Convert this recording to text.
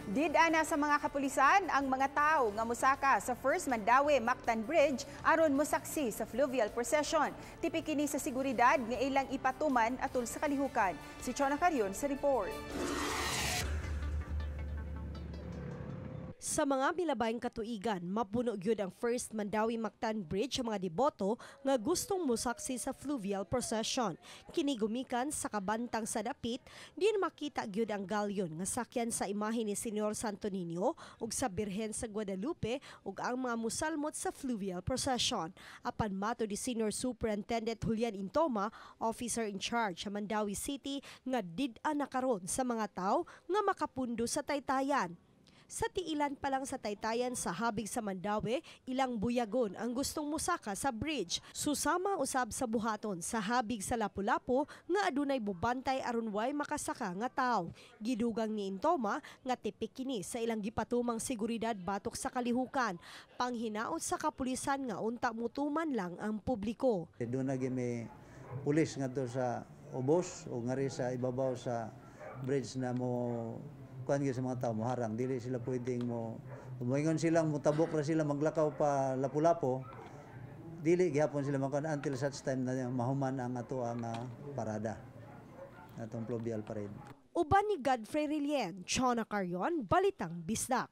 Did-ana sa mga kapulisan ang mga tao nga musaka sa First Mandaue-Mactan Bridge aron mosaksi sa fluvial procession. Tipik kini sa seguridad nga ilang ipatuman atol sa kalihukan. Si Chona Carion sa report. Sa mga milabayng katuigan, mapuno gyud ang First Mandaue-Mactan Bridge ang mga deboto nga gustong mosaksi sa fluvial procession. Kini gumikan sa kabantang sa dapit, din makita gyud ang galyon nga sakyan sa imahe ni Senyor Santo Niño ug sa Birhen sa Guadalupe ug ang mga musalmot sa fluvial procession. Apan mato di Senior Superintendent Julian Intoma, officer in charge sa Mandaue City, nga did-a na karon sa mga tao nga makapundo sa taytayan. Sa tiilan pa lang sa taytayan sa habig sa Mandaue, ilang buyagon ang gustong musaka sa bridge. Susama usab sa buhaton sa habig sa Lapu-Lapu nga adunay bubantay aron way makasaka nga tawo. Gidugang ni Intoma nga tipik kini sa ilang gipatumang seguridad batok sa kalihukan. Panghinaot sa kapulisan nga unta mutuman lang ang publiko. Doon na may pulis nga to sa ubos o nga rin sa ibabaw sa bridge na mo kuan sa mga tao mo harang, dili sila pwedeng mo umingon silang mutabok ra sila maglakaw pa Lapu-Lapu, dili gihapon sila magkuan until such time na mahuman ang ato ang parada atong fluvial parade. Uban ni Godfrey Rilien, Chona Carion, Balitang Bisdak.